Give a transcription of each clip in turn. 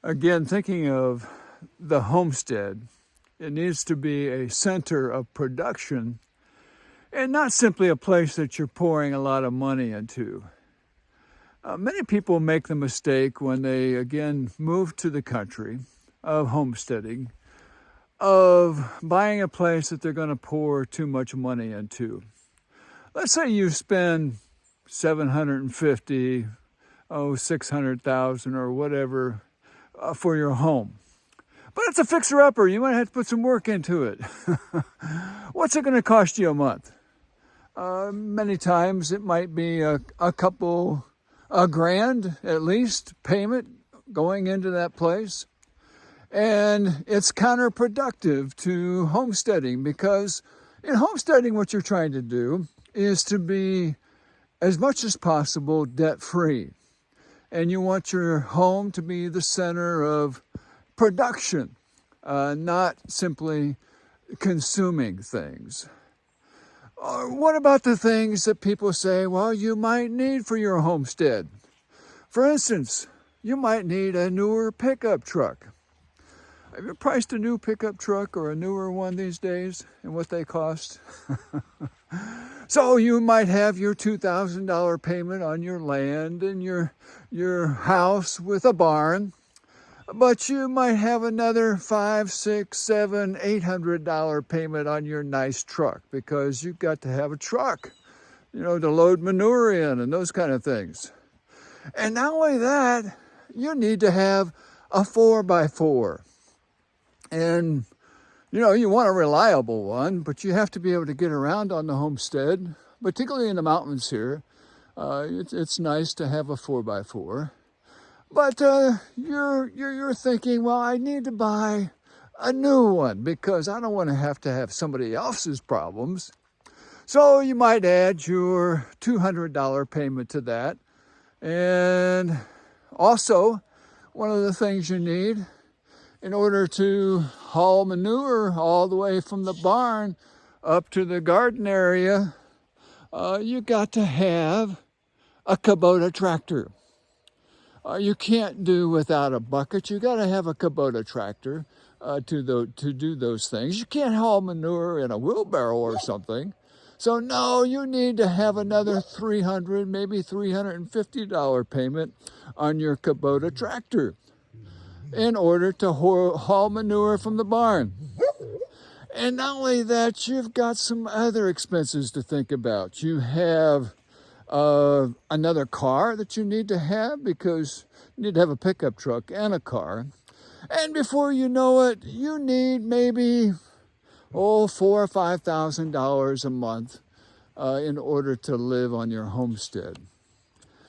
Again, thinking of the homestead, it needs to be a center of production and not simply a place that you're pouring a lot of money into. Many people make the mistake when they again move to the country of homesteading, of buying a place that they're going to pour too much money into. Let's say you spend 750, 600,000 or whatever for your home. But it's a fixer-upper. You might have to put some work into it. What's it going to cost you a month? Many times it might be a grand at least payment going into that place. And it's counterproductive to homesteading, because in homesteading what you're trying to do is to be as much as possible debt-free. And you want your home to be the center of production, not simply consuming things. Or what about the things that people say, well, you might need for your homestead? For instance, you might need a newer pickup truck. Have you priced a new pickup truck or a newer one these days and what they cost? So you might have your $2,000 payment on your land and your house with a barn, but you might have another $500, $600, $700, $800 payment on your nice truck, because you've got to have a truck, to load manure in and those kind of things. And not only that, you need to have a 4x4. And, you want a reliable one, but you have to be able to get around on the homestead, particularly in the mountains here. It's nice to have a 4x4. But you're thinking, well, I need to buy a new one because I don't want to have somebody else's problems. So you might add your $200 payment to that. And also, one of the things you need in order to haul manure all the way from the barn up to the garden area, you got to have a Kubota tractor. You can't do without a bucket. You got to have a Kubota tractor to do those things. You can't haul manure in a wheelbarrow or something. So no, you need to have another $300, maybe $350 payment on your Kubota tractor in order to haul manure from the barn. And not only that, you've got some other expenses to think about. You have another car that you need to have, because you need to have a pickup truck and a car. And before you know it, you need maybe $4,000 or $5,000 a month in order to live on your homestead.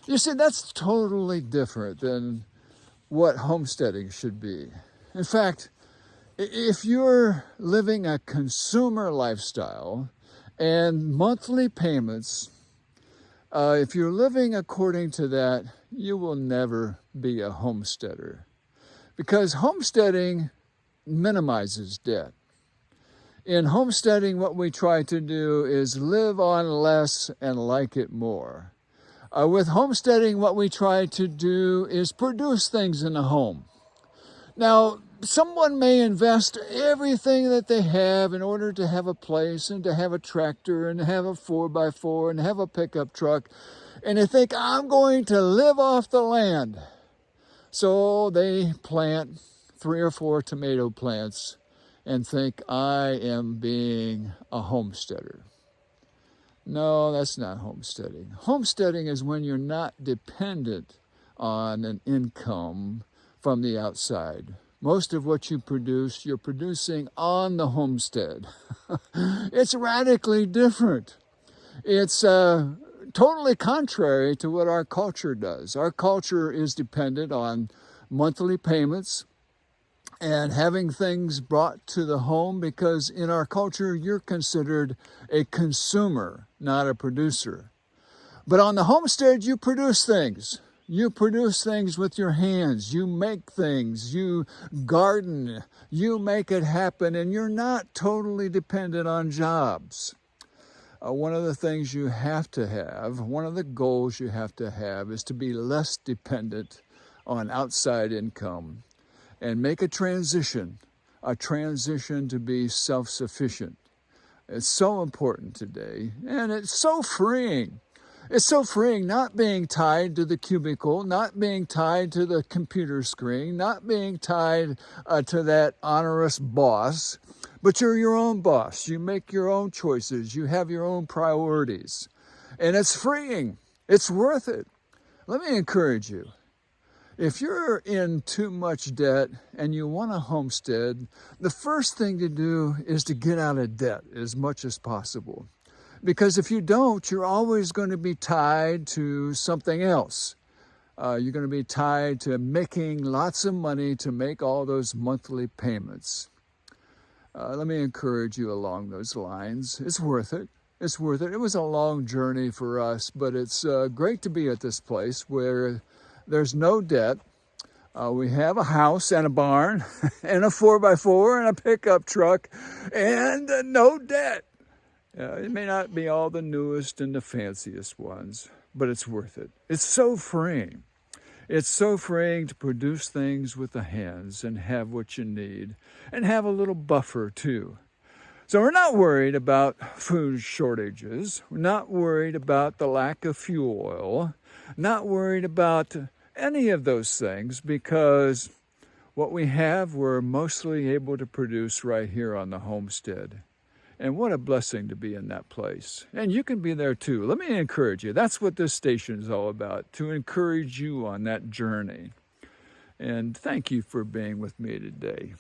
You see, that's totally different than what homesteading should be. In fact, if you're living a consumer lifestyle and monthly payments, if you're living according to that, you will never be a homesteader, because homesteading minimizes debt. In homesteading, what we try to do is live on less and like it more. With homesteading, what we try to do is produce things in the home. Now, someone may invest everything that they have in order to have a place and to have a tractor and have a 4x4 and have a pickup truck. And they think, I'm going to live off the land. So they plant 3 or 4 tomato plants and think, I am being a homesteader. No, that's not homesteading. Homesteading is when you're not dependent on an income from the outside. Most of what you produce, you're producing on the homestead. It's radically different. It's totally contrary to what our culture does. Our culture is dependent on monthly payments and having things brought to the home, because in our culture, you're considered a consumer, not a producer. But on the homestead, you produce things. You produce things with your hands. You make things. You garden. You make it happen, and you're not totally dependent on jobs. One of the things you have to have, one of the goals you have to have, is to be less dependent on outside income. and make a transition to be self-sufficient. It's so important today, and it's so freeing. It's so freeing not being tied to the cubicle, not being tied to the computer screen, not being tied to that onerous boss, but you're your own boss. You make your own choices. You have your own priorities, and it's freeing. It's worth it. Let me encourage you. If you're in too much debt and you want to homestead, the first thing to do is to get out of debt as much as possible. Because if you don't, you're always going to be tied to something else. You're going to be tied to making lots of money to make all those monthly payments. Let me encourage you along those lines. It's worth it. It's worth it. It was a long journey for us, but it's great to be at this place where there's no debt. We have a house and a barn and a 4x4 and a pickup truck and no debt. It may not be all the newest and the fanciest ones, but it's worth it. It's so freeing. It's so freeing to produce things with the hands and have what you need and have a little buffer too. So we're not worried about food shortages. We're not worried about the lack of fuel oil. Not worried about any of those things because what we have, we're mostly able to produce right here on the homestead. And what a blessing to be in that place. And you can be there too. Let me encourage you. That's what this station is all about, to encourage you on that journey. And thank you for being with me today.